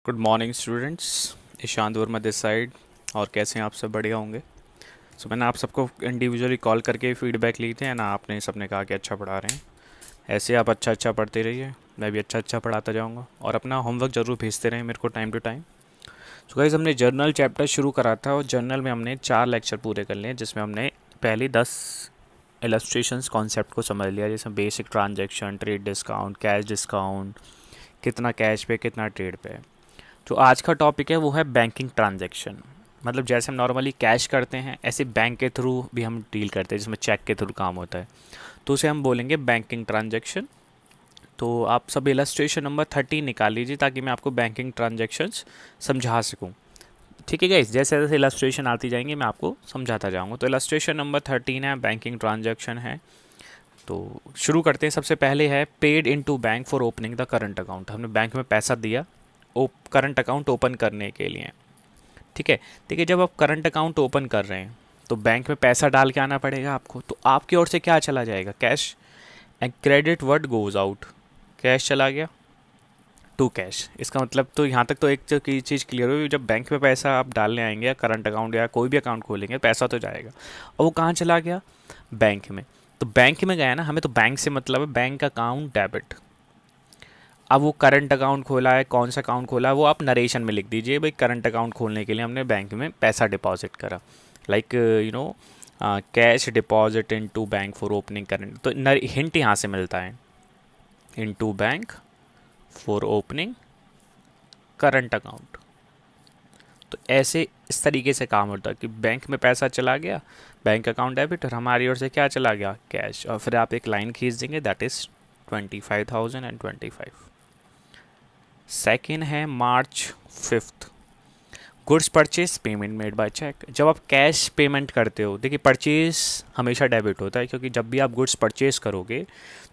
Good morning students. Ishant Verma this side. और कैसे हैं आप? सब बढ़िया होंगे। मैंने आप सबको इंडिविजुअली कॉल करके फीडबैक ली थे ना, आपने सबने कहा कि अच्छा पढ़ा रहे हैं। ऐसे आप अच्छा अच्छा पढ़ते रहिए, मैं भी अच्छा अच्छा पढ़ाता जाऊंगा। और अपना होमवर्क ज़रूर भेजते रहें मेरे को टाइम टू टाइम। गाइस, हमने जर्नल चैप्टर शुरू करा था और जर्नल में हमने 4 लेक्चर पूरे कर लिए, जिसमें हमने पहली 10 इलस्ट्रेशंस कॉन्सेप्ट को समझ लिया, जैसे basic transaction, trade discount, cash discount, कितना कैश पे कितना ट्रेड पे। जो आज का टॉपिक है वो है बैंकिंग ट्रांजैक्शन। मतलब जैसे हम नॉर्मली कैश करते हैं, ऐसे बैंक के थ्रू भी हम डील करते हैं, जिसमें चेक के थ्रू काम होता है, तो उसे हम बोलेंगे बैंकिंग ट्रांजैक्शन। तो आप सब इलस्ट्रेशन नंबर 30 निकाल लीजिए, ताकि मैं आपको बैंकिंग ट्रांजैक्शंस समझा सकूं। ठीक है गाइस, जैसे जैसे इलस्ट्रेशन आती जाएंगी मैं आपको समझाता जाऊंगा। तो इलस्ट्रेशन नंबर 13 है, बैंकिंग ट्रांजैक्शन है। तो शुरू करते हैं। सबसे पहले है paid into bank for opening the current account. हमने बैंक में पैसा दिया करंट अकाउंट ओपन करने के लिए। ठीक है। देखिए, जब आप करंट अकाउंट ओपन कर रहे हैं तो बैंक में पैसा डाल के आना पड़ेगा आपको। तो आपकी ओर से क्या चला जाएगा? Cash. And credit word goes out, cash चला गया टू कैश। इसका मतलब तो यहाँ तक तो एक चीज़ क्लियर हुई, जब बैंक में पैसा आप डालने आएंगे या करंट अकाउंट या कोई भी अकाउंट खोलेंगे, पैसा तो जाएगा। और वो कहाँ चला गया? बैंक में। तो बैंक में गया ना, हमें तो बैंक से मतलब है बैंक अकाउंट डेबिट। अब वो करंट अकाउंट खोला है, कौन सा अकाउंट खोला है वो आप नरेशन में लिख दीजिए। भाई, करंट अकाउंट खोलने के लिए हमने बैंक में पैसा डिपॉजिट करा, like cash deposit into bank for opening current. तो हिंट यहाँ से मिलता है, into bank for opening current account. तो ऐसे इस तरीके से काम होता है कि बैंक में पैसा चला गया, बैंक अकाउंट डेबिट, और हमारी ओर से क्या चला गया? कैश। और फिर आप एक लाइन खींच देंगे, दैट इज़ 25,025। सेकेंड है March 5, goods purchase payment made by cheque. जब आप कैश पेमेंट करते हो, देखिए परचेज हमेशा डेबिट होता है, क्योंकि जब भी आप गुड्स परचेज करोगे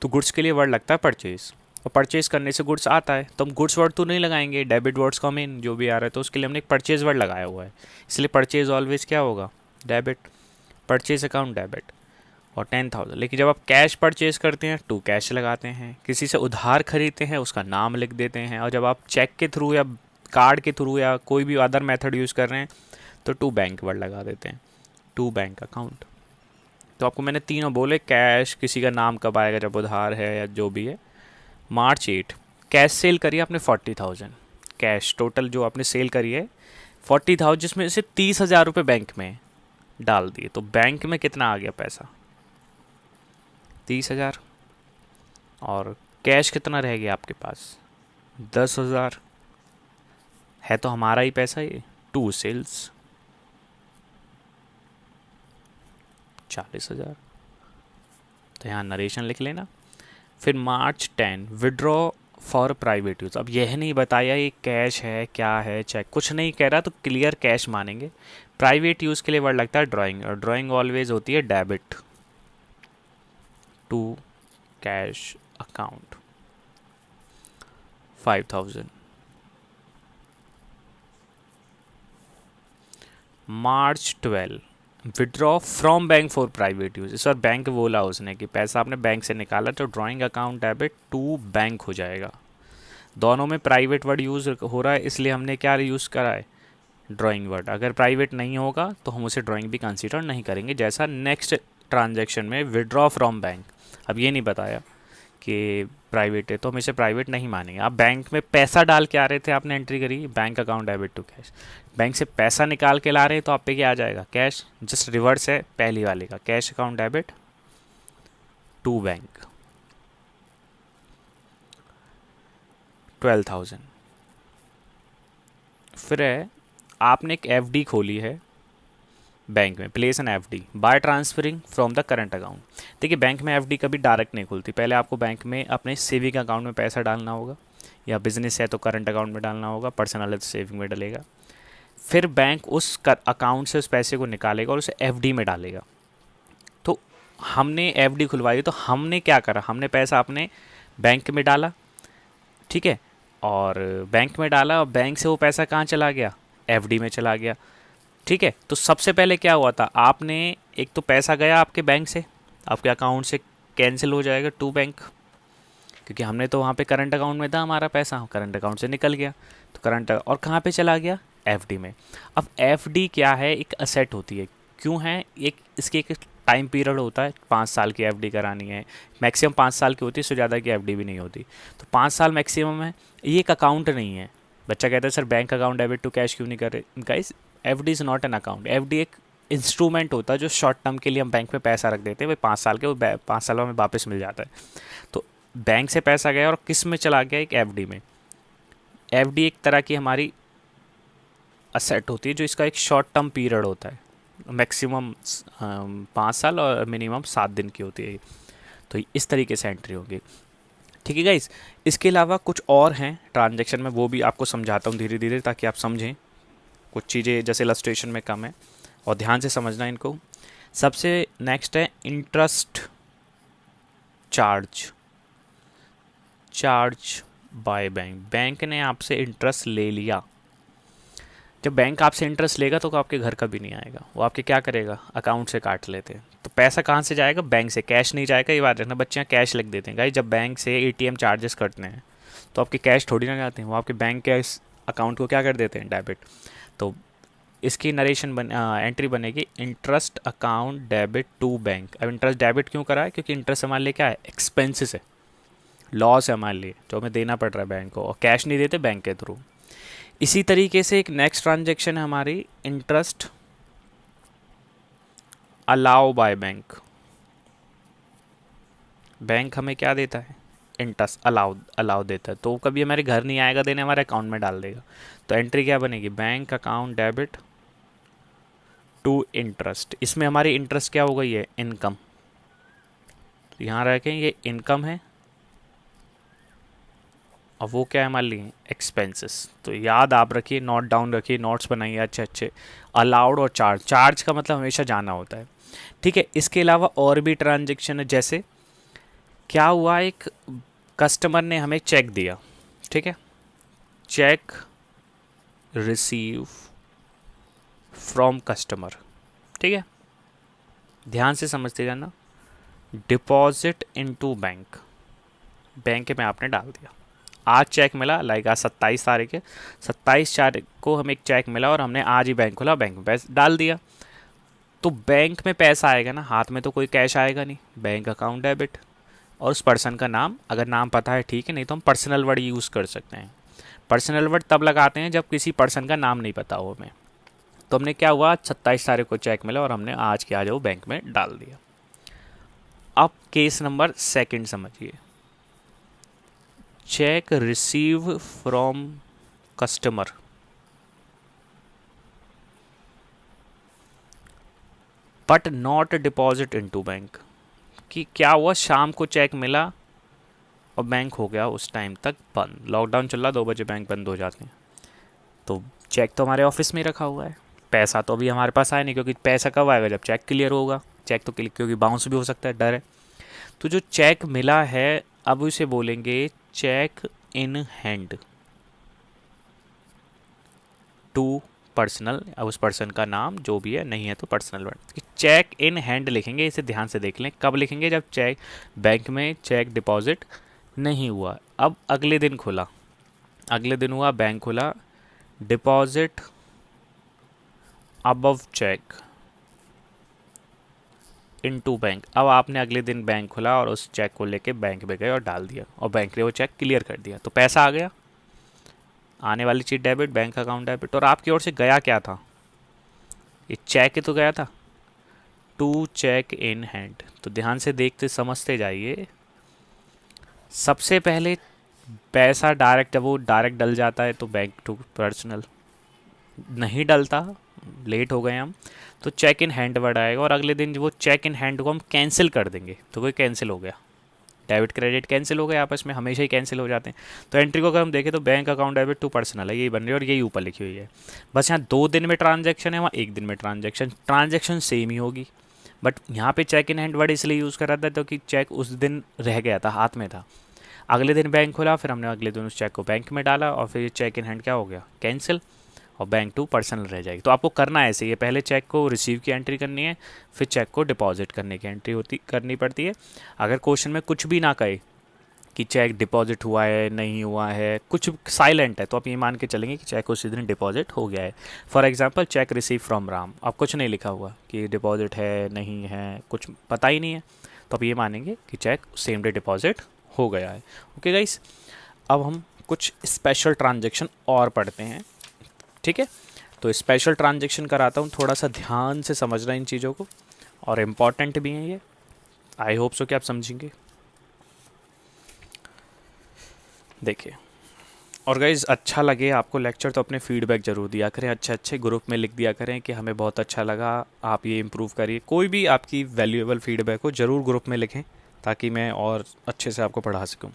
तो गुड्स के लिए वर्ड लगता है परचेज, और परचेज करने से गुड्स आता है, तो हम गुड्स वर्ड तो नहीं लगाएंगे, डेबिट वर्ड्स का मेन जो भी आ रहा है, तो उसके लिए हमने एक परचेज वर्ड लगाया हुआ है। इसलिए परचेज ऑलवेज क्या होगा? डेबिट। Purchase account debit. और 10,000। लेकिन जब आप कैश परचेज करते हैं टू कैश लगाते हैं, किसी से उधार खरीदते हैं उसका नाम लिख देते हैं, और जब आप चेक के थ्रू या कार्ड के थ्रू या कोई भी अदर मेथड यूज़ कर रहे हैं तो टू बैंक वर्ड लगा देते हैं, टू बैंक अकाउंट। तो आपको मैंने तीनों बोले, कैश, किसी का नाम कब आएगा जब उधार है या जो भी है। मार्च 8, कैश सेल करिए आपने 40,000। कैश टोटल जो आपने सेल करी है 40,000, जिसमें से 30,000 रुपये बैंक में डाल दिए। तो बैंक में कितना आ गया पैसा? 30,000। और कैश कितना रह गया आपके पास? 10,000। है तो हमारा ही पैसा ये। To sales 40,000। तो यहाँ नरेशन लिख लेना। फिर March 10, withdraw for private use. अब यह नहीं बताया ये कैश है क्या है, चेक कुछ नहीं कह रहा, तो क्लियर कैश मानेंगे। प्राइवेट यूज़ के लिए वर्ड लगता है ड्राइंग, और ड्राइंग ऑलवेज होती है debit to cash account. 5,000। March 12, withdraw from bank for private use. इस बार बैंक बोला उसने कि पैसा आपने बैंक से निकाला, तो drawing account debit to bank हो जाएगा। दोनों में प्राइवेट वर्ड यूज़ हो रहा है, इसलिए हमने क्या यूज़ करा है? Drawing word. अगर प्राइवेट नहीं होगा तो हम उसे ड्राइंग भी कंसीडर नहीं करेंगे, जैसा नेक्स्ट ट्रांजैक्शन में विड्रॉ फ्रॉम बैंक। अब ये नहीं बताया कि प्राइवेट है तो हम इसे प्राइवेट नहीं मानेंगे। आप बैंक में पैसा डाल के आ रहे थे, आपने एंट्री करी bank account debit to cash. Bank से पैसा निकाल के ला रहे हैं तो आप पे क्या आ जाएगा? कैश। जस्ट रिवर्स है पहली वाले का, cash account debit to bank. 12,000। फिर है, आपने एक एफडी खोली है बैंक में, place an FD by transferring from the current account. देखिए, बैंक में एफडी कभी डायरेक्ट नहीं खुलती, पहले आपको बैंक में अपने सेविंग अकाउंट में पैसा डालना होगा, या बिजनेस है तो करंट अकाउंट में डालना होगा, पर्सनल है तो सेविंग में डलेगा। फिर बैंक उस अकाउंट से उस पैसे को निकालेगा और उसे एफडी में डालेगा। तो हमने एफडी खुलवाई, तो हमने क्या करा? हमने पैसा अपने बैंक में डाला, ठीक है, और बैंक में डाला, और बैंक से वो पैसा कहाँ चला गया? एफडी में चला गया। ठीक है। तो सबसे पहले क्या हुआ था? आपने एक तो पैसा गया आपके बैंक से, आपके अकाउंट से कैंसिल हो जाएगा टू बैंक। क्योंकि हमने तो वहाँ पे करंट अकाउंट में था हमारा पैसा, करंट अकाउंट से निकल गया, तो करंट और कहाँ पे चला गया, एफडी में। अब एफडी क्या है, एक असेट होती है। क्यों है, एक इसके एक टाइम पीरियड होता है, 5 साल की एफडी करानी है, मैक्सिमम 5 साल की होती है, इससे ज़्यादा की एफडी भी नहीं होती, तो 5 साल मैक्सिमम है। ये एक अकाउंट नहीं है। बच्चा कहता है sir bank account debit to cash क्यों नहीं कर रहे, guys FD is not an account. FD एक इंस्ट्रूमेंट होता है जो शॉर्ट टर्म के लिए हम बैंक में पैसा रख देते हैं, वो 5 साल के, वो 5 सालों में वापस मिल जाता है। तो बैंक से पैसा गया और किस में चला गया, एक एफडी में। एफडी एक तरह की हमारी असेट होती है जो इसका एक शॉर्ट टर्म पीरियड होता है, मैक्सिमम 5 साल और मिनिमम 7 दिन की होती है। तो इस तरीके से एंट्री होगी, ठीक है गाइस। इसके अलावा कुछ और हैं ट्रांजैक्शन में, वो भी आपको समझाता हूँ धीरे धीरे ताकि आप समझें। कुछ चीज़ें जैसे इलस्ट्रेशन में कम है और ध्यान से समझना इनको। सबसे नेक्स्ट है interest charge. Charge by bank, bank ने आपसे इंटरेस्ट ले लिया। जब बैंक आपसे इंटरेस्ट लेगा तो आपके घर का भी नहीं आएगा, वो आपके क्या करेगा, अकाउंट से काट लेते हैं। तो पैसा कहाँ से जाएगा, बैंक से, कैश नहीं जाएगा। ये बात रखना, बच्चे यहाँ कैश लिख देते हैं गाइस। जब बैंक से एटीएम चार्जेस कटते हैं तो आपके कैश थोड़ी ना जाते हैं, वो आपके बैंक के इस अकाउंट को क्या कर देते हैं, डेबिट। तो इसकी नरेशन एंट्री बनेगी interest account debit to bank. अब इंटरेस्ट डेबिट क्यों करा है, क्योंकि इंटरेस्ट हमारे लिए क्या है, एक्सपेंसेस है, लॉस है हमारे लिए जो हमें देना पड़ रहा है बैंक को, और कैश नहीं देते बैंक के थ्रू। इसी तरीके से एक नेक्स्ट ट्रांजैक्शन है हमारी interest allow by bank. Bank हमें क्या देता है, इंटरेस्ट अलाउ देता है, तो कभी हमारे घर नहीं आएगा देने, हमारे अकाउंट में डाल देगा। तो एंट्री क्या बनेगी, bank account debit to interest. इसमें हमारी इंटरेस्ट क्या हो गई है, इनकम। तो यहाँ रखें ये इनकम है और वो क्या है हमारे लिए, एक्सपेंसेस। तो याद आप रखिए, नोट डाउन रखिए, नोट्स बनाइए अच्छे अच्छे। अलाउड और चार्ज, चार्ज का मतलब हमेशा जाना होता है, ठीक है। इसके अलावा और भी ट्रांजेक्शन है, जैसे क्या हुआ, एक कस्टमर ने हमें चेक दिया, ठीक है, चेक रिसीव फ्रॉम कस्टमर, ठीक है। ध्यान से समझते जाना, डिपॉजिट इनटू बैंक, बैंक में आपने डाल दिया। आज चेक मिला, लाइक आज 27 तारीख है, 27 तारीख को हमें एक चेक मिला और हमने आज ही बैंक खोला, बैंक में पैसा डाल दिया। तो बैंक में पैसा आएगा ना, हाथ में तो कोई कैश आएगा नहीं, बैंक अकाउंट डेबिट। और उस पर्सन का नाम, अगर नाम पता है ठीक है, नहीं तो हम पर्सनल वर्ड यूज़ कर सकते हैं। पर्सनल वर्ड तब लगाते हैं जब किसी पर्सन का नाम नहीं पता हो हमें। तो हमने क्या हुआ, 27 तारीख को चेक मिला और हमने आज के आज वो बैंक में डाल दिया। अब केस नंबर सेकंड समझिए, check receive from customer. But not deposit into bank. कि क्या हुआ, शाम को चेक मिला और बैंक हो गया उस टाइम तक बंद, लॉकडाउन चल रहा, 2 बजे बैंक बंद हो जाते हैं। तो चेक तो हमारे ऑफिस में ही रखा हुआ है, पैसा तो अभी हमारे पास आया नहीं, क्योंकि पैसा कब आएगा, जब चेक क्लियर होगा। चेक तो क्योंकि बाउंस भी हो सकता है, डर है। तो जो चेक मिला है, अब उसे बोलेंगे cheque in hand to personal. अब उस पर्सन का नाम जो भी है, नहीं है तो personal word, cheque in hand लिखेंगे। इसे ध्यान से देख लें, कब लिखेंगे, जब चेक बैंक में चेक डिपॉजिट नहीं हुआ। अब अगले दिन खुला, अगले दिन हुआ, बैंक खुला, deposit above cheque into bank. अब आपने अगले दिन बैंक खुला और उस चेक को लेके बैंक में गए और डाल दिया, और बैंक ने वो चेक क्लियर कर दिया, तो पैसा आ गया। आने वाली चीज़ डेबिट, बैंक अकाउंट डेबिट। और आपकी ओर से गया क्या था, ये चेक ही तो गया था, टू चेक इन हैंड। तो ध्यान से देखते समझते जाइए। सबसे पहले पैसा डायरेक्ट, जब वो डायरेक्ट डल जाता है तो बैंक टू पर्सनल, नहीं डलता, लेट हो गए हम, तो चेक इन हैंड वर्ड आएगा। और अगले दिन वो चेक इन हैंड को हम कैंसिल कर देंगे, तो कोई कैंसिल हो गया, डेबिट क्रेडिट कैंसिल हो गए, आपस में हमेशा ही कैंसिल हो जाते हैं। तो एंट्री को अगर हम देखें तो bank account debit to personal है, यही बन रही है और यही ऊपर लिखी हुई है। बस यहाँ 2 दिन में ट्रांजैक्शन है, वहाँ 1 दिन में ट्रांजैक्शन सेम ही होगी। बट यहाँ पे चेक इन हैंड वर्ड इसलिए यूज़ कर रहा था क्योंकि चेक उस दिन रह गया था, हाथ में था। अगले दिन बैंक खुला, फिर हमने अगले दिन उस चेक को बैंक में डाला और फिर ये चेक इन हैंड क्या हो गया, कैंसिल, और बैंक टू पर्सनल रह जाएगी। तो आपको करना है ऐसे, ये पहले चेक को रिसीव की एंट्री करनी है, फिर चेक को डिपॉजिट करने की एंट्री करनी पड़ती है। अगर क्वेश्चन में कुछ भी ना कहे कि चेक डिपॉजिट हुआ है नहीं हुआ है, कुछ साइलेंट है, तो आप ये मान के चलेंगे कि चेक उसी दिन डिपॉजिट हो गया है। For example check receive from Ram, अब कुछ नहीं लिखा हुआ कि डिपॉजिट है नहीं है, कुछ पता ही नहीं है, तो आप ये मानेंगे कि चेक सेम डे डिपॉजिट हो गया है। ओके गाइस, अब हम कुछ स्पेशल ट्रांजेक्शन और पढ़ते हैं, ठीक है। तो स्पेशल ट्रांजेक्शन कराता हूँ, थोड़ा सा ध्यान से समझना इन चीज़ों को, और इम्पॉर्टेंट भी हैं ये, आई होप सो कि आप समझेंगे। देखिए, और गाइज अच्छा लगे आपको लेक्चर तो अपने फीडबैक ज़रूर दिया करें, अच्छे अच्छे ग्रुप में लिख दिया करें कि हमें बहुत अच्छा लगा, आप ये इम्प्रूव करिए। कोई भी आपकी वैल्यूएबल फीडबैक हो ज़रूर ग्रुप में लिखें, ताकि मैं और अच्छे से आपको पढ़ा सकूं।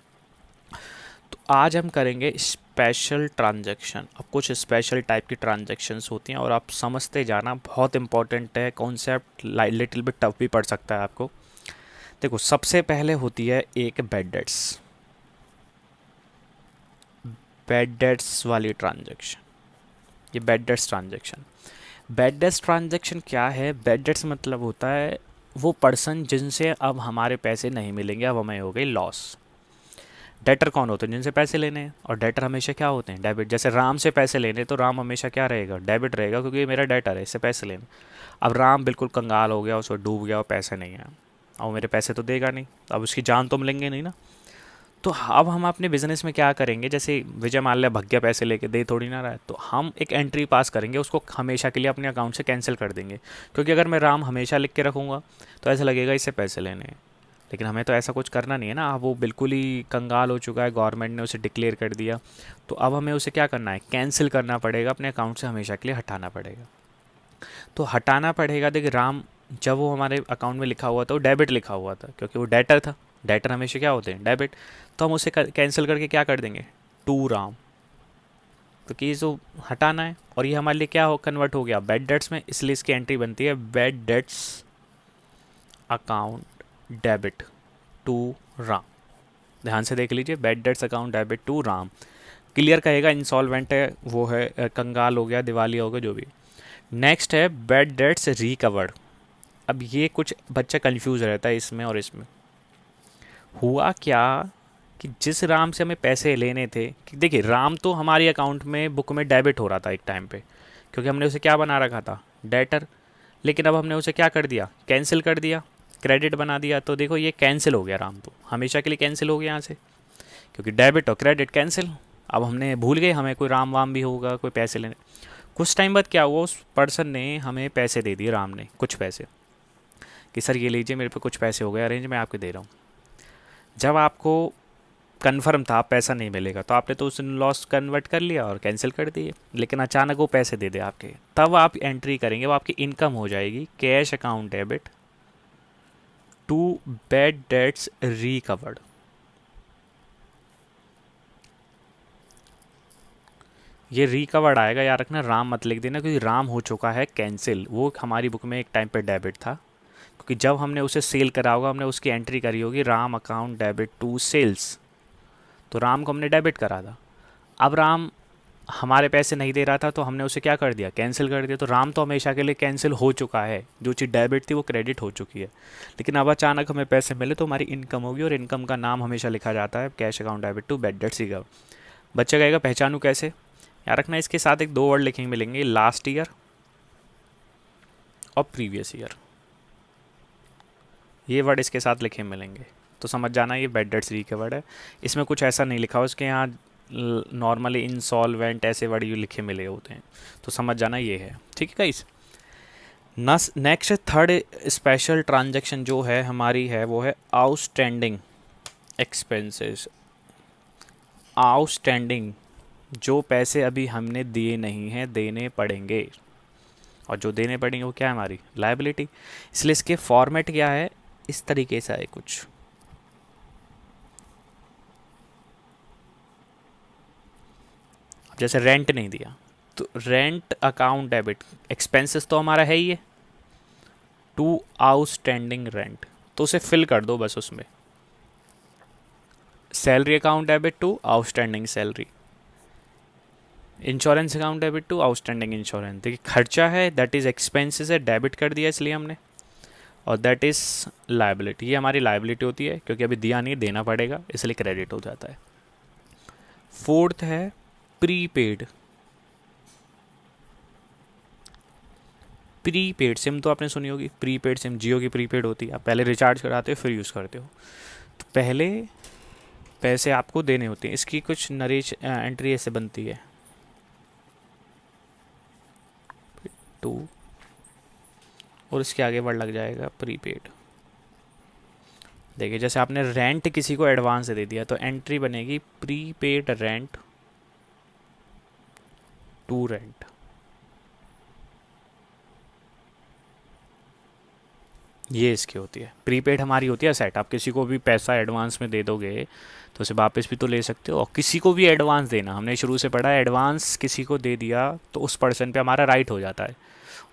तो आज हम करेंगे स्पेशल ट्रांजैक्शन। अब कुछ स्पेशल टाइप की ट्रांजैक्शंस होती हैं और आप समझते जाना, बहुत इंपॉर्टेंट है कॉन्सेप्ट, लिटिल बिट टफ भी पड़ सकता है आपको। देखो, सबसे पहले होती है एक बैड डेट्स, बैड डेट्स वाली ट्रांजैक्शन, ये bad debts transaction. Bad debts transaction क्या है? बैड डेट्स मतलब होता है वो पर्सन जिनसे अब हमारे पैसे नहीं मिलेंगे, अब हमें हो गई लॉस। डेटर कौन होते हैं? जिनसे पैसे लेने हैं, और डेटर हमेशा क्या होते हैं? डेबिट। जैसे राम से पैसे लेने, तो राम हमेशा क्या रहेगा? डेबिट रहेगा, क्योंकि ये मेरा डेटर है, इससे पैसे लेने। अब राम बिल्कुल कंगाल हो गया, उसको डूब गया और पैसे नहीं है, अब वो मेरे पैसे तो देगा नहीं, अब उसकी जान तो मिलेंगे नहीं ना। तो अब हम अपने बिजनेस में क्या करेंगे? जैसे विजय माल्या भग गया पैसे लेके, दे थोड़ी ना रहा है, तो हम एक एंट्री पास करेंगे, उसको हमेशा के लिए अपने अकाउंट से कैंसिल कर देंगे। क्योंकि अगर मैं राम हमेशा लिख के रखूँगा तो ऐसा लगेगा इससे पैसे लेने हैं, लेकिन हमें तो ऐसा कुछ करना नहीं है ना। अब वो बिल्कुल ही कंगाल हो चुका है, गवर्नमेंट ने उसे डिक्लेयर कर दिया, तो अब हमें उसे क्या करना है? कैंसिल करना पड़ेगा, अपने अकाउंट से हमेशा के लिए हटाना पड़ेगा। तो हटाना पड़ेगा। देखिए, राम जब वो हमारे अकाउंट में लिखा हुआ था, वो डेबिट लिखा हुआ था, क्योंकि वो डेटर था, डेटर हमेशा क्या होते हैं? डेबिट। तो हम उसे कैंसिल करके क्या कर देंगे? टू राम, क्योंकि ये जो हटाना है, और ये हमारे लिए क्या हो कन्वर्ट हो गया? बैड डेट्स में, इसलिए इसकी एंट्री बनती है bad debts account debit to Ram. ध्यान से देख लीजिए, bad debts account debit to Ram. Clear कहेगा इंसॉल्वेंट है, वो है कंगाल हो गया, दिवालिया हो गया, जो भी। नेक्स्ट है बैड डेट्स रिकवर्ड। अब ये कुछ बच्चा कंफ्यूज रहता है इसमें और इसमें। हुआ क्या कि जिस राम से हमें पैसे लेने थे, कि देखिए राम तो हमारी अकाउंट में बुक में डेबिट हो रहा था एक टाइम पे, क्योंकि हमने उसे क्या बना रखा था? डेटर। लेकिन अब हमने उसे क्या कर दिया? कैंसिल कर दिया, क्रेडिट बना दिया। तो देखो ये कैंसिल हो गया, राम तो हमेशा के लिए कैंसिल हो गया यहाँ से, क्योंकि डेबिट और क्रेडिट कैंसिल। अब हमने भूल गए हमें कोई राम वाम भी होगा, कोई पैसे लेने। कुछ टाइम बाद क्या हुआ? उस पर्सन ने हमें पैसे दे दिए, राम ने कुछ पैसे, कि सर ये लीजिए, मेरे पे कुछ पैसे हो गए अरेंज, मैं आपको दे रहा हूँ। जब आपको कन्फर्म था पैसा नहीं मिलेगा, तो आपने तो उस लॉस कन्वर्ट कर लिया और कैंसिल कर दिए। लेकिन अचानक वो पैसे दे दे आपके, तब आप एंट्री करेंगे, वो आपकी इनकम हो जाएगी, cash account debit to bad debts recovered. ये रिकवर्ड आएगा, याद रखना, राम मत लिख देना, क्योंकि राम हो चुका है कैंसिल। वो हमारी बुक में एक टाइम पे डेबिट था, क्योंकि जब हमने उसे सेल करा होगा, हमने उसकी एंट्री करी होगी Ram account debit to sales, तो राम को हमने डेबिट करा था। अब राम हमारे पैसे नहीं दे रहा था, तो हमने उसे क्या कर दिया? कैंसिल कर दिया। तो राम तो हमेशा के लिए कैंसिल हो चुका है, जो चीज़ डेबिट थी वो क्रेडिट हो चुकी है। लेकिन अब अचानक हमें पैसे मिले, तो हमारी इनकम होगी, और इनकम का नाम हमेशा लिखा जाता है cash account debit to bad debts recovered. बच्चा कहेगा पहचानूँ कैसे? याद रखना, इसके साथ एक दो वर्ड लिखेंगे मिलेंगे, लास्ट ईयर और प्रीवियस ईयर। ये वर्ड इसके साथ लिखे मिलेंगे, तो समझ जाना ये बैड डेट्स रिकवर्ड है। इसमें कुछ ऐसा नहीं लिखा हो, उसके यहाँ नॉर्मली इंसॉल्वेंट ऐसे वर्ड यू लिखे मिले होते हैं, तो समझ जाना ये है, ठीक है guys. Next third special transaction जो है हमारी है, वो है आउटस्टैंडिंग एक्सपेंसेस। आउटस्टैंडिंग, जो पैसे अभी हमने दिए नहीं हैं, देने पड़ेंगे, और जो देने पड़ेंगे वो क्या है? हमारी लायबिलिटी। इसलिए इसके फॉर्मेट क्या है? इस तरीके से है कुछ। जैसे रेंट नहीं दिया, तो रेंट अकाउंट डेबिट, एक्सपेंसेस तो हमारा है ही है, टू आउटस्टैंडिंग रेंट, तो उसे फिल कर दो बस उसमें। Salary account debit to outstanding salary, insurance account debit to outstanding insurance. देखिए खर्चा है, दैट इज एक्सपेंसेस है, डेबिट कर दिया इसलिए हमने, और दैट इज़ लायबिलिटी, ये हमारी लायबिलिटी होती है क्योंकि अभी दिया नहीं, देना पड़ेगा, इसलिए क्रेडिट हो जाता है। फोर्थ है प्रीपेड। प्रीपेड सिम तो आपने सुनी होगी, प्रीपेड सिम जियो की प्रीपेड होती है, आप पहले रिचार्ज कराते हो फिर यूज़ करते हो, तो पहले पैसे आपको देने होते हैं। इसकी कुछ नरेश एंट्री ऐसे बनती है, टू, और इसके आगे वर्ड लग जाएगा प्रीपेड। देखिए जैसे आपने रेंट किसी को एडवांस दे दिया तो एंट्री बनेगी प्रीपेड रेंट टू रेंट। ये इसकी होती है। प्रीपेड हमारी होती है सेट, आप किसी को भी पैसा एडवांस में दे दोगे तो उसे वापस भी तो ले सकते हो, और किसी को भी एडवांस देना, हमने शुरू से पढ़ा है एडवांस किसी को दे दिया तो उस पर्सन पे हमारा राइट हो जाता है,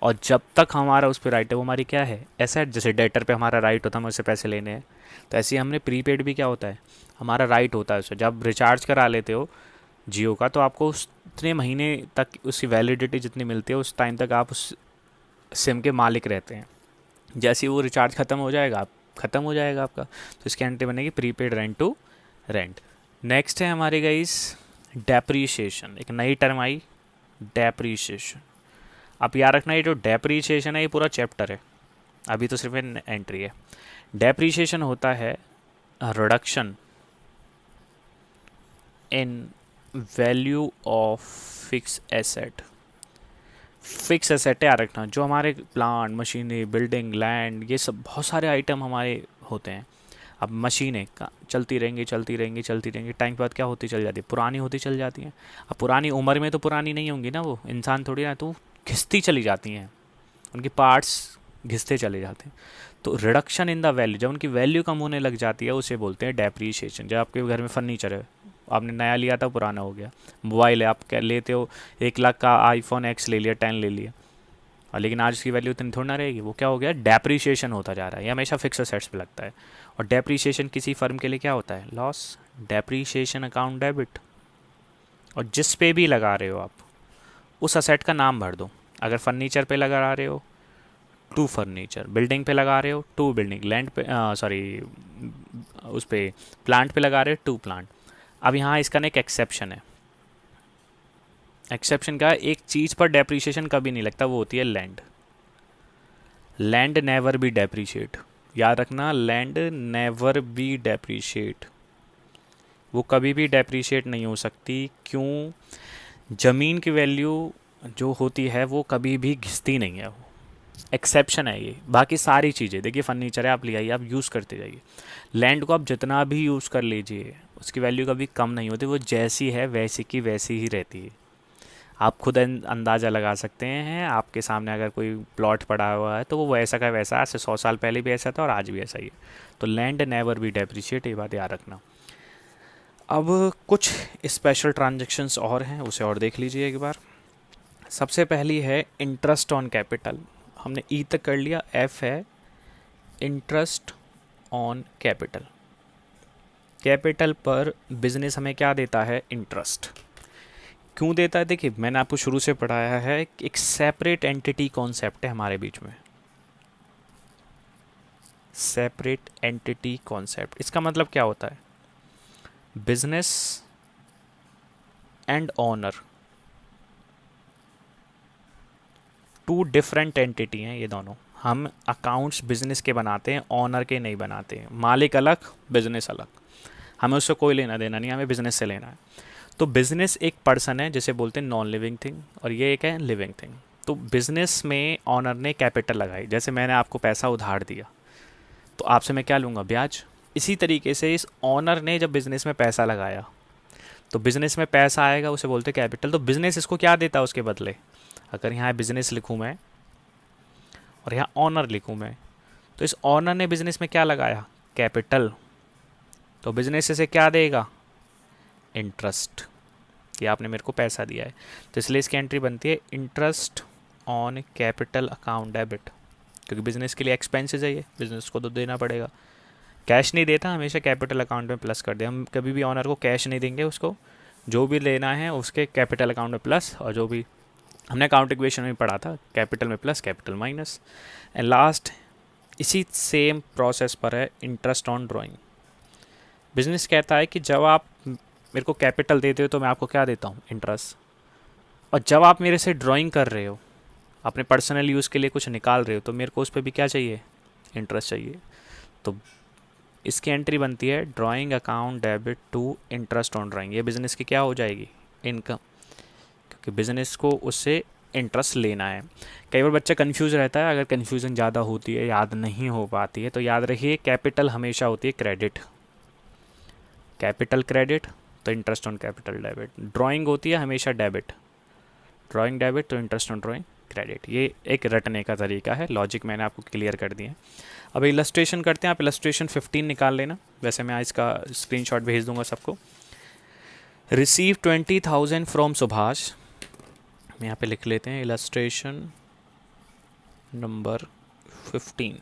और जब तक हमारा उस पर राइट है वो हमारी क्या है, एसेट। जैसे डेटर पे हमारा राइट होता है हमें उससे पैसे लेने हैं, तो ऐसे ही हमने प्रीपेड भी क्या होता है, हमारा राइट होता है उससे। जब रिचार्ज करा लेते हो जियो का तो आपको उतने महीने तक उसकी वैलिडिटी जितनी मिलती है उस टाइम तक आप उस सिम के मालिक रहते हैं। जैसे ही वो रिचार्ज ख़त्म हो जाएगा, आप ख़त्म हो जाएगा आपका, तो इसकी एंट्री बनेगी prepaid rent to rent. Next है हमारे गाइस डेप्रीशिएशन, एक नई टर्म आई, डेप्रीशिएशन। आप याद रखना ये जो डेप्रीशिएशन है ये पूरा चैप्टर है, अभी तो सिर्फ एंट्री है। डेप्रीशिएशन होता है reduction in value of fix asset. Fix asset याद रखना, जो हमारे प्लांट, मशीनरी, बिल्डिंग, लैंड, ये सब बहुत सारे आइटम हमारे होते हैं। अब मशीनें चलती रहेंगी चलती रहेंगी चलती रहेंगी, टाइम के बाद क्या होती चल जाती है, पुरानी होती चल जाती हैं। अब पुरानी उम्र में तो पुरानी नहीं होंगी ना, वो इंसान थोड़ी ना, तो घिसती चली जाती हैं, उनके पार्ट्स घिसते चले जाते हैं। तो रिडक्शन इन द वैल्यू, जब उनकी वैल्यू कम होने लग जाती है उसे बोलते हैं डेप्रीशिएशन। जब आपके घर में फर्नीचर है, आपने नया लिया था पुराना हो गया, मोबाइल है आप क्या लेते हो 1 लाख का आईफोन एक्स ले लिया, 10 ले लिया, और लेकिन आज उसकी वैल्यू इतनी थोड़ी ना रहेगी, वो क्या हो गया, डेप्रीशिएशन होता जा रहा है। ये हमेशा फिक्स एसेट्स पे लगता है। और डेप्रीशिएशन किसी फर्म के लिए क्या होता है, लॉस। Depreciation account debit. और जिस पे भी लगा रहे हो आप उस असेट का नाम भर दो। अगर फर्नीचर पे लगा रहे हो टू फर्नीचर, बिल्डिंग पे लगा रहे हो टू बिल्डिंग, लैंड पे सॉरी उस पे प्लांट पे लगा रहे हो टू प्लांट। अब यहाँ इसका ना एक एक्सेप्शन है। एक्सेप्शन का एक चीज़ पर डेप्रीशिएशन कभी नहीं लगता, वो होती है land. Land never be depreciate, याद रखना, लैंड नेवर बी डेप्रीशिएट, वो कभी भी डेप्रीशिएट नहीं हो सकती। क्यों, ज़मीन की वैल्यू जो होती है वो कभी भी घिसती नहीं है, वो एक्सेप्शन है ये। बाकी सारी चीज़ें देखिए, फर्नीचर है आप ले आइए, आप यूज़ करते जाइए। लैंड को आप जितना भी यूज़ कर लीजिए उसकी वैल्यू कभी कम नहीं होती, वो जैसी है वैसी की वैसी ही रहती है। आप खुद अंदाज़ा लगा सकते हैं, आपके सामने अगर कोई प्लॉट पड़ा हुआ है तो वो वैसा का वैसा, आज से 100 साल पहले भी ऐसा था और आज भी ऐसा ही है। तो लैंड नेवर बी डेप्रिशिएट, ये बात याद रखना। अब कुछ स्पेशल ट्रांजेक्शन्स और हैं, उसे और देख लीजिए एक बार। सबसे पहली है इंटरेस्ट ऑन कैपिटल। हमने ई तक कर लिया, एफ है इंटरेस्ट ऑन कैपिटल। कैपिटल पर बिजनेस हमें क्या देता है, इंटरेस्ट। क्यों देता है, देखिए मैंने आपको शुरू से पढ़ाया है, एक सेपरेट एंटिटी कॉन्सेप्ट है हमारे बीच में, सेपरेट एंटिटी कॉन्सेप्ट। इसका मतलब क्या होता है, business and owner two different entity हैं ये दोनों। हम अकाउंट्स बिजनेस के बनाते हैं, ओनर के नहीं बनाते हैं। मालिक अलग, बिजनेस अलग, हमें उससे कोई लेना देना नहीं, हमें बिजनेस से लेना है। तो बिजनेस एक पर्सन है जिसे बोलते हैं नॉन लिविंग थिंग, और ये एक है लिविंग थिंग। तो बिजनेस में ऑनर ने कैपिटल लगाई, जैसे मैंने आपको पैसा उधार दिया तो आपसे मैं क्या लूँगा, ब्याज। इसी तरीके से इस ऑनर ने जब बिजनेस में पैसा लगाया तो बिजनेस में पैसा आएगा, उसे बोलते हैं कैपिटल। तो बिजनेस इसको क्या देता है उसके बदले, अगर यहाँ बिजनेस लिखूँ मैं और यहाँ ऑनर लिखूँ मैं, तो इस ऑनर ने बिजनेस में क्या लगाया, कैपिटल। तो बिजनेस इसे क्या देगा, इंटरेस्ट। ये आपने मेरे को पैसा दिया है, तो इसलिए इसकी एंट्री बनती है interest on capital account debit, क्योंकि बिजनेस के लिए एक्सपेंसेस है ये, बिजनेस को तो देना पड़ेगा। कैश नहीं देता, हमेशा कैपिटल अकाउंट में प्लस कर दे। हम कभी भी ऑनर को कैश नहीं देंगे, उसको जो भी लेना है उसके कैपिटल अकाउंट में प्लस, और जो भी हमने अकाउंट इक्वेशन में पढ़ा था, कैपिटल में plus capital minus. And last इसी सेम प्रोसेस पर है इंटरेस्ट ऑन ड्राइंग। बिजनेस कहता है कि जब आप मेरे को कैपिटल देते हो तो मैं आपको क्या देता हूँ, इंटरेस्ट। और जब आप मेरे से ड्राइंग कर रहे हो, अपने पर्सनल यूज़ के लिए कुछ निकाल रहे हो, तो मेरे को उस पर भी क्या चाहिए, इंटरेस्ट चाहिए। तो इसकी एंट्री बनती है drawing account debit to interest on drawing. ये बिज़नेस की क्या हो जाएगी, इनकम, क्योंकि बिज़नेस को उससे इंटरेस्ट लेना है। कई बार बच्चा कंफ्यूज रहता है, अगर कंफ्यूजन ज़्यादा होती है, याद नहीं हो पाती है, तो याद रखिए कैपिटल हमेशा होती है क्रेडिट, कैपिटल क्रेडिट तो interest on capital debit. Drawing होती है हमेशा डेबिट, ड्राइंग डेबिट तो इंटरेस्ट ऑन ड्राइंग क्रेडिट। ये एक रटने का तरीका है, लॉजिक मैंने आपको क्लियर कर दिया है। अब इलस्ट्रेशन करते हैं, आप इलस्ट्रेशन 15 निकाल लेना, वैसे मैं इसका स्क्रीनशॉट भेज दूंगा सबको। रिसीव 20,000 फ्रॉम सुभाष, यहाँ पे लिख लेते हैं illustration number 15।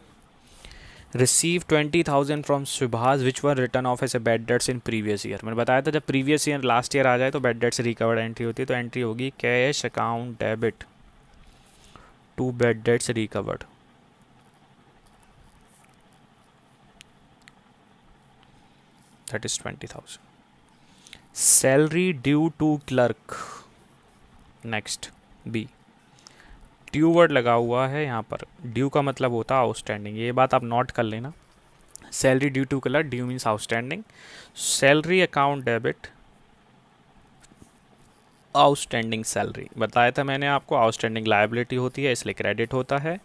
Receive 20,000 from Subhash which were written off as a bad debts in previous year. मैंने बताया था जब प्रीवियस ईयर लास्ट ईयर आ जाए तो बैड डेट्स रिकवर्ड एंट्री होती है, तो एंट्री होगी cash account debit to bad debts recovered. That is 20,000। Salary due to clerk, next B. Due word लगा हुआ है यहाँ पर, ड्यू का मतलब होता है आउटस्टैंडिंग, ये बात आप नोट कर लेना। Salary due to clerk, due means outstanding. Salary account debit outstanding salary, बताया था मैंने आपको, आउटस्टैंडिंग लायबिलिटी होती है इसलिए क्रेडिट होता है,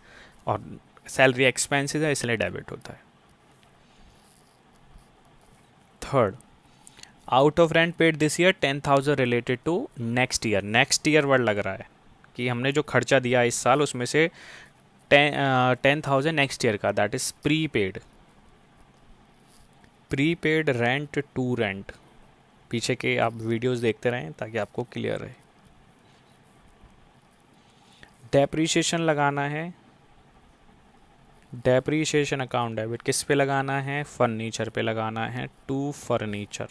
और सैलरी एक्सपेंसेस है इसलिए डेबिट होता है। Third, out of rent paid this year 10,000 related to next year. Next year word लग रहा है कि हमने जो खर्चा दिया इस साल उसमें से 10,000 नेक्स्ट ईयर का, that is prepaid. Prepaid rent to rent, पीछे के आप वीडियोस देखते रहें ताकि आपको क्लियर रहे। डेप्रीशिएशन लगाना है, डेप्रीशिएशन अकाउंट डेबिट किस पे लगाना है, फर्नीचर पे लगाना है, टू फर्नीचर।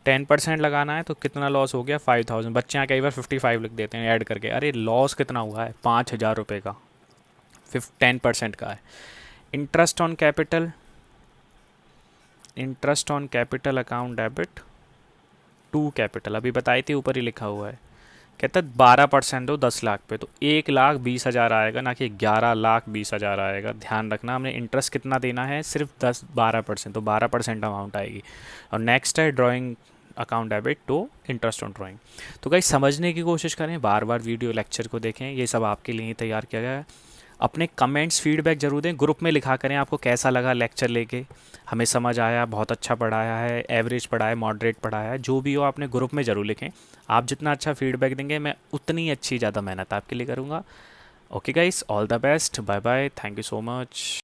10% लगाना है तो कितना लॉस हो गया, 5,000। बच्चे यहाँ कई बार 55 लिख देते हैं ऐड करके, अरे लॉस कितना हुआ है, 5,000 रुपये का, 10% का है। Interest on capital, interest on capital account debit to capital, अभी बताई थी ऊपर ही लिखा हुआ है, कहता 12% दो 10 लाख पे, तो 1,20,000 आएगा, ना कि 11,20,000 आएगा। ध्यान रखना हमने इंटरेस्ट कितना देना है, सिर्फ 10-12%, तो 12% अमाउंट आएगी। और नेक्स्ट है drawing account debit to interest on drawing. तो गाइस समझने की कोशिश करें, बार बार वीडियो लेक्चर को देखें, ये सब आपके लिए ही तैयार किया गया है। अपने कमेंट्स फीडबैक जरूर दें, ग्रुप में लिखा करें आपको कैसा लगा लेक्चर लेके, हमें समझ आया, बहुत अच्छा पढ़ाया है, एवरेज पढ़ाया, मॉडरेट पढ़ाया है, जो भी हो आपने ग्रुप में ज़रूर लिखें। आप जितना अच्छा फीडबैक देंगे मैं उतनी अच्छी ज़्यादा मेहनत आपके लिए करूँगा। Okay guys, all the best, bye bye, thank you so much.